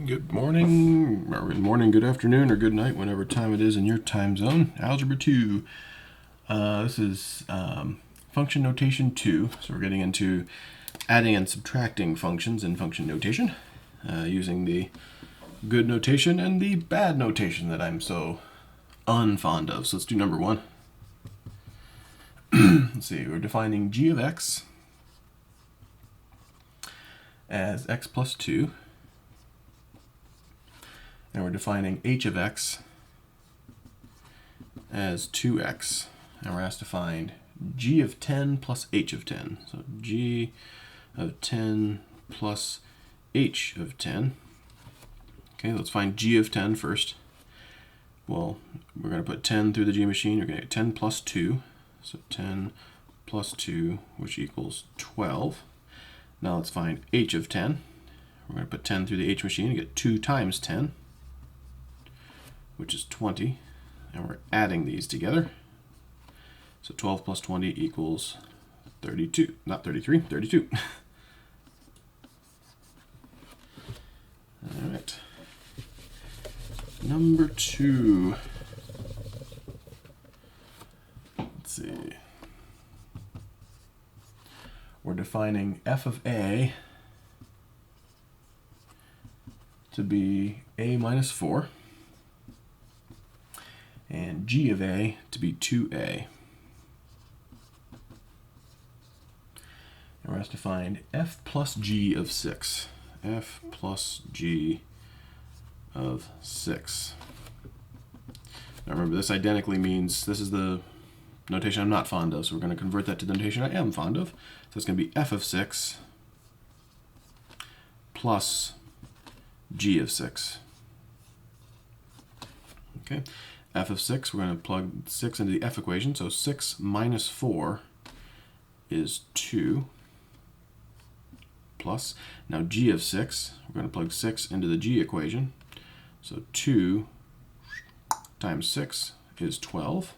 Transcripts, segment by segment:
Good morning, or good morning, good afternoon, or good night, whenever time it is in your time zone. Algebra 2. This is function notation 2. So we're getting into adding and subtracting functions in function notation using the good notation and the bad notation that I'm so unfond of. So let's do number 1. Let's see, we're defining g of x as x plus 2. And we're defining h of x as 2x. And we're asked to find g of 10 plus h of 10. So g of 10 plus h of 10. Okay, let's find g of 10 first. Well, we're going to put 10 through the g machine. You're going to get 10 plus 2. So 10 plus 2, which equals 12. Now let's find h of 10. We're going to put 10 through the h machine and get 2 times 10. Which is 20, and we're adding these together. So 12 plus 20 equals 32, not 33, 32. All right. Number 2. Let's see. We're defining f of a to be a minus 4. And g of a to be 2a. And we're asked to find f plus g of 6. F plus g of 6. Now remember, this identically means this is the notation I'm not fond of, so we're going to convert that to the notation I am fond of. So it's going to be f of 6 plus g of 6. Okay. F of 6, we're going to plug 6 into the f equation. So 6 minus 4 is 2 plus. Now g of 6, we're going to plug 6 into the g equation. So 2 times 6 is 12.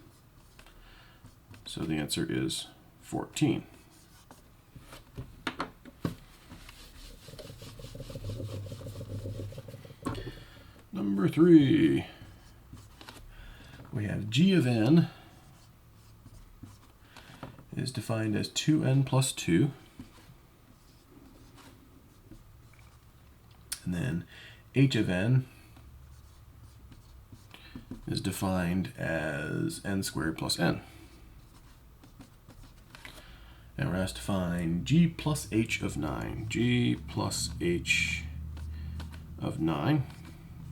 So the answer is 14. Number 3. We have g of n is defined as 2n plus 2. And then h of n is defined as n squared plus n. And we're asked to find g plus h of 9. G plus h of 9.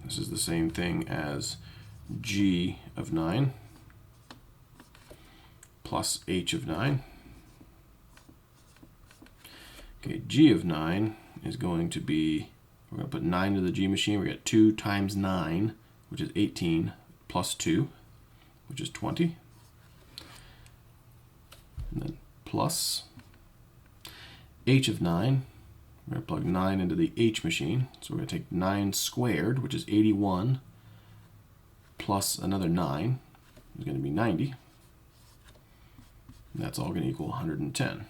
This is the same thing as g of 9 plus h of 9. Okay, g of 9 is going to be, we're going to put 9 into the g machine. We get 2 times 9, which is 18, plus 2, which is 20. And then plus h of 9. We're going to plug 9 into the h machine. So we're going to take 9 squared, which is 81, plus another 9 is going to be 90. And that's all going to equal 110.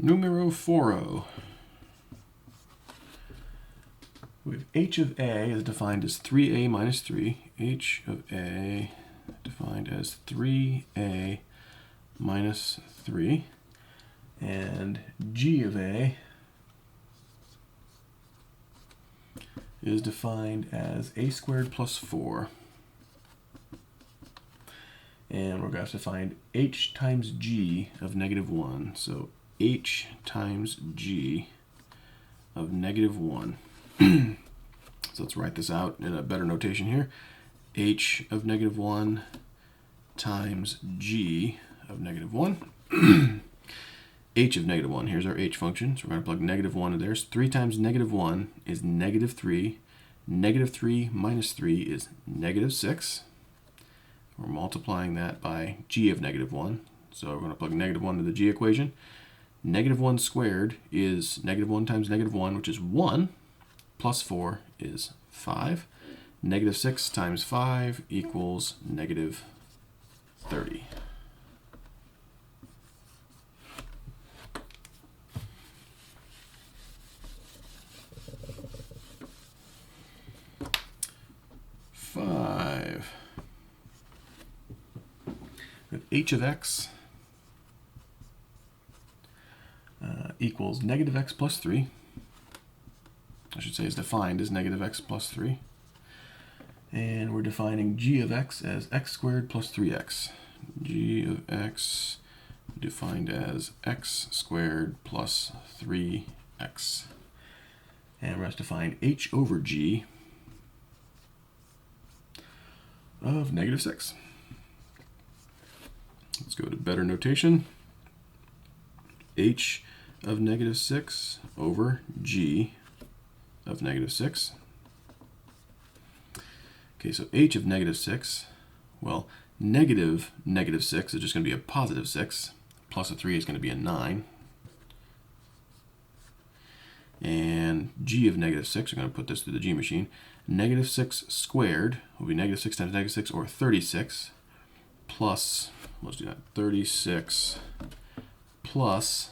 Numero 4. We have h of a is defined as 3a minus 3. H of a defined as 3a minus 3. And g of a is defined as a squared plus 4. And we're going to have to find h times g of negative 1. So h times g of negative 1. So let's write this out in a better notation here. H of negative 1 times g of negative 1. H of negative 1, here's our h function. So we're going to plug negative 1 in there. So 3 times negative 1 is negative 3. Negative 3 minus 3 is negative 6. We're multiplying that by g of negative 1. So we're going to plug negative 1 into the g equation. Negative 1 squared is negative 1 times negative 1, which is 1, plus 4 is 5. Negative 6 times 5 equals negative 30. we have h of x equals negative x plus 3. I should say is defined as negative x plus 3. And we're defining g of x as x squared plus 3x. G of x defined as x squared plus 3x. And we're going to define h over g of negative 6. Let's go to better notation. H of negative 6 over g of negative 6. Okay, so h of negative 6, well, negative 6 is just going to be a positive 6, plus a 3 is going to be a 9. And g of negative 6, we're going to put this through the g machine. Negative 6 squared will be negative 6 times negative 6, or 36, plus, let's do that, 36 plus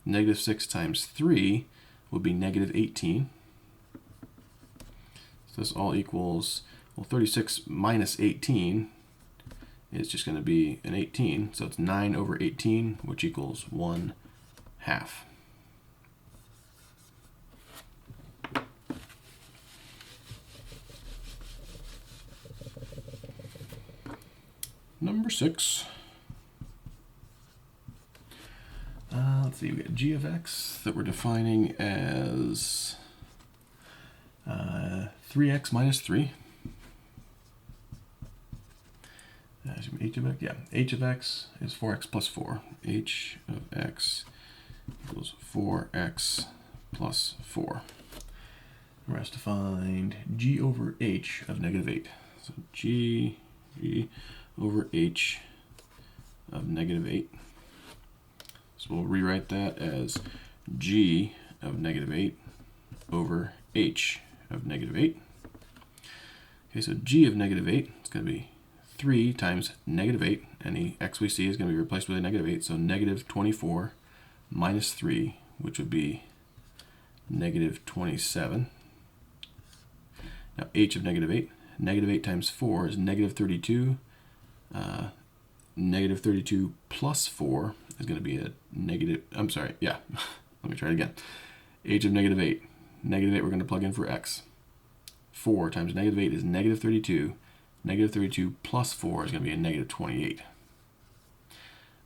negative 6 times 3 would be negative 18. So this all equals, well, 36 minus 18 is just going to be an 18. So it's 9 over 18, which equals 1/2. Number 6. Let's see, we got g of x that we're defining as 3x minus 3. H of x, yeah, h of x is 4x plus 4. H of x equals 4x plus 4. The rest defined g over h of negative 8. So g over h of negative 8. So we'll rewrite that as g of negative 8 over h of negative 8. Okay, so g of negative 8 is going to be 3 times negative 8. Any x we see is going to be replaced with a negative 8. So negative 24 minus 3, which would be negative 27. Now h of negative 8. Negative 8 times 4 is negative 32. Negative 32 plus 4 is going to be a negative, I'm sorry, yeah, let me try it again. H of negative 8. Negative 8 we're going to plug in for x. 4 times negative 8 is negative 32. Negative 32 plus 4 is going to be a negative 28.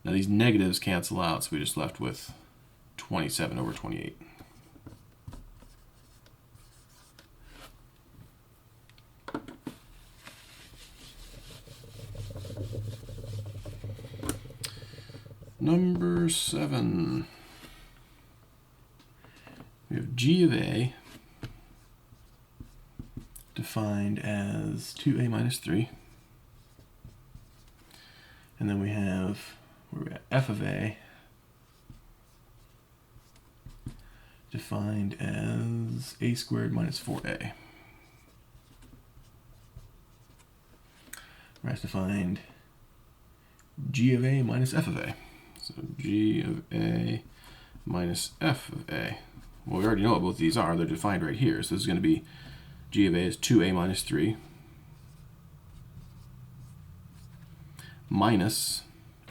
Now these negatives cancel out, so we just left with 27 over 28. Number 7. We have g of a defined as 2a minus 3. And then we have, where we got f of a defined as a squared minus 4a. Rest defined g of a minus f of a. So g of a minus f of a. Well, we already know what both these are. They're defined right here. So this is going to be g of a is 2a minus 3 minus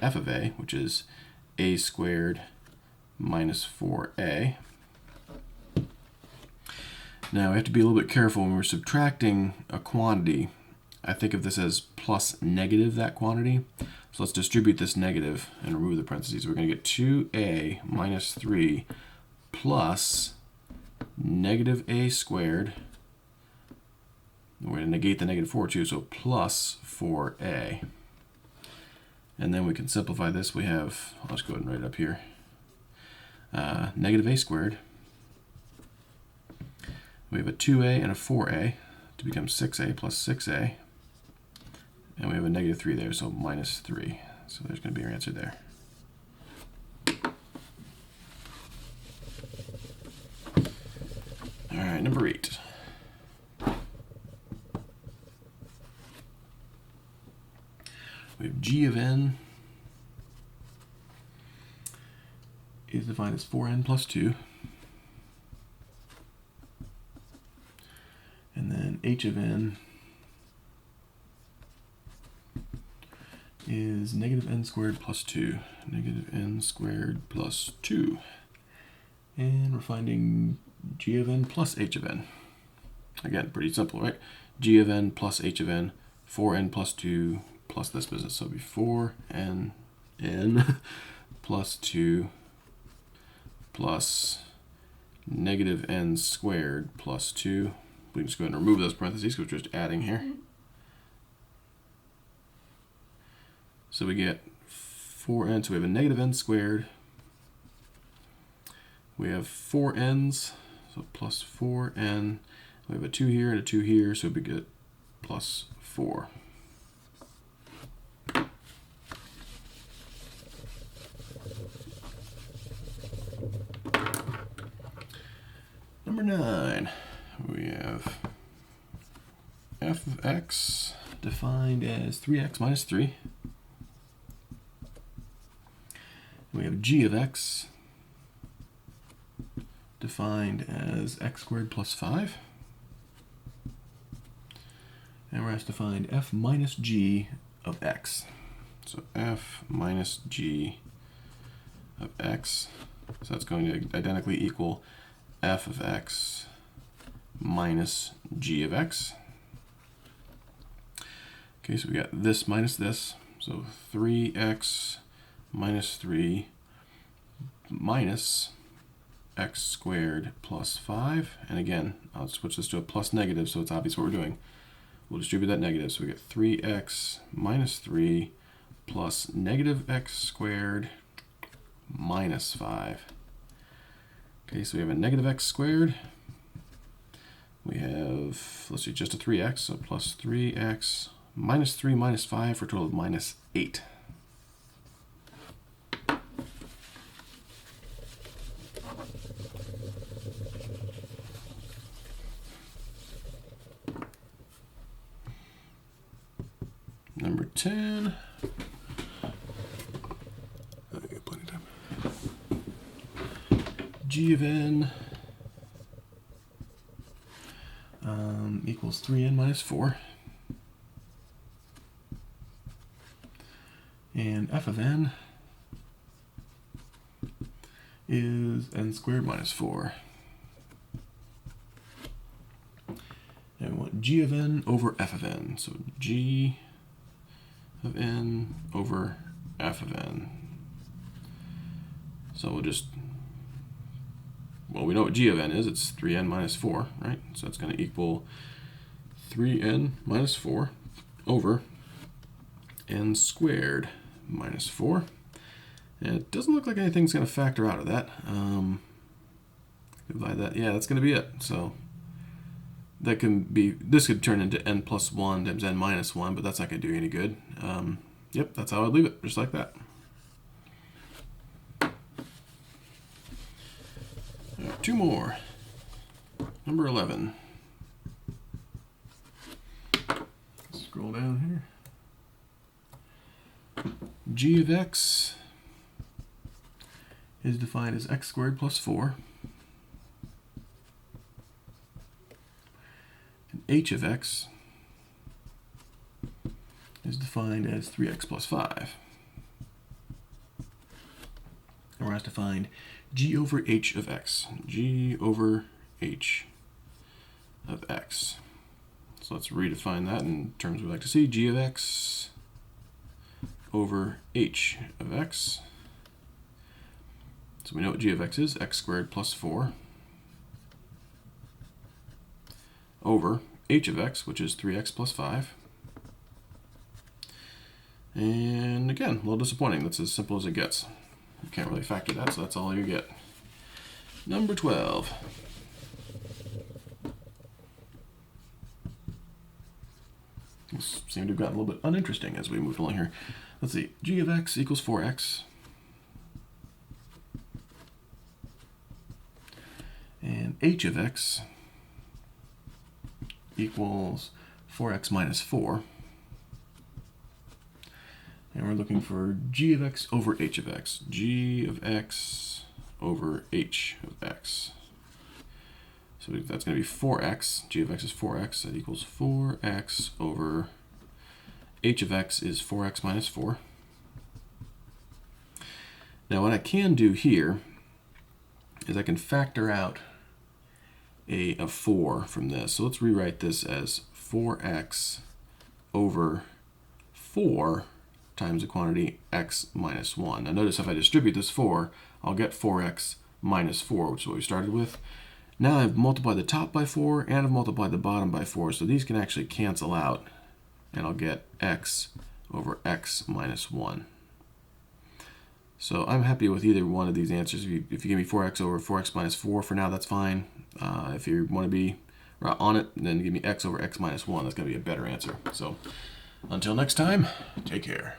f of a, which is a squared minus 4a. Now we have to be a little bit careful when we're subtracting a quantity. I think of this as plus negative that quantity. So let's distribute this negative and remove the parentheses. We're going to get 2a minus 3 plus negative a squared. We're going to negate the negative 4 too, so plus 4a. And then we can simplify this. We have, I'll just go ahead and write it up here. Negative a squared. We have a 2a and a 4a to become 6a plus 6a. And we have a negative 3 there, so minus 3. So there's going to be your answer there. All right, number 8. We have g of n is defined as 4n plus 2. And then h of n is negative n squared plus 2. Negative n squared plus 2. And we're finding g of n plus h of n. Again, pretty simple, right? G of n plus h of n, 4n plus 2 plus this business. So it'll be 4n plus 2 plus negative n squared plus 2. We can just go ahead and remove those parentheses because we're just adding here. So we get 4n, so we have a negative n squared. We have 4n's, so plus 4n. We have a 2 here and a 2 here, so we get plus 4. Number 9, we have f of x defined as 3x minus 3. We have g of x defined as x squared plus 5. And we're asked to find f minus g of x. So f minus g of x. So that's going to identically equal f of x minus g of x. Okay, so we got this minus this. So 3x minus 3 minus x squared plus 5. And again, I'll switch this to a plus negative so it's obvious what we're doing. We'll distribute that negative. So we get 3x minus 3 plus negative x squared minus 5. Okay, so we have a negative x squared. We have, let's see, just a 3x, so plus 3x minus 3 minus 5 for a total of minus 8. Number 10. I got plenty of time. G of n equals 3n minus 4. And f of n is n squared minus 4. And we want g of n over f of n. So g of n over f of n. So we'll just, well, we know what g of n is. It's 3n minus 4, right? So that's going to equal 3n minus 4 over n squared minus 4. And it doesn't look like anything's going to factor out of that. Divide that. Yeah, that's going to be it. So that can be, this could turn into n plus 1 times n minus 1, but that's not going to do any good. Yep, that's how I'd leave it, just like that. Right, 2 more. Number 11. Scroll down here. G of x is defined as x squared plus 4. And h of x is defined as 3x plus 5. And we're asked to find g over h of x. G over h of x. So let's redefine that in terms we like to see. G of x over h of x. So we know what g of x is, x squared plus 4 over h of x, which is 3x plus 5. And again, a little disappointing. That's as simple as it gets. You can't really factor that, so that's all you get. Number 12. This seemed to have gotten a little bit uninteresting as we moved along here. Let's see. G of x equals 4x. And h of x equals 4x minus 4. And we're looking for g of x over h of x. G of x over h of x. So that's going to be 4x. G of x is 4x. That equals 4x over h of x is 4x minus 4. Now what I can do here is I can factor out a 4 from this. So let's rewrite this as 4x over 4 times the quantity x minus 1. Now notice if I distribute this 4, I'll get 4x minus 4, which is what we started with. Now I've multiplied the top by 4 and I've multiplied the bottom by 4, so these can actually cancel out, and I'll get x over x minus 1. So I'm happy with either one of these answers. If you give me 4x over 4x minus 4 for now, that's fine. If you want to be on it, then give me x over x minus 1. That's going to be a better answer. So until next time, take care.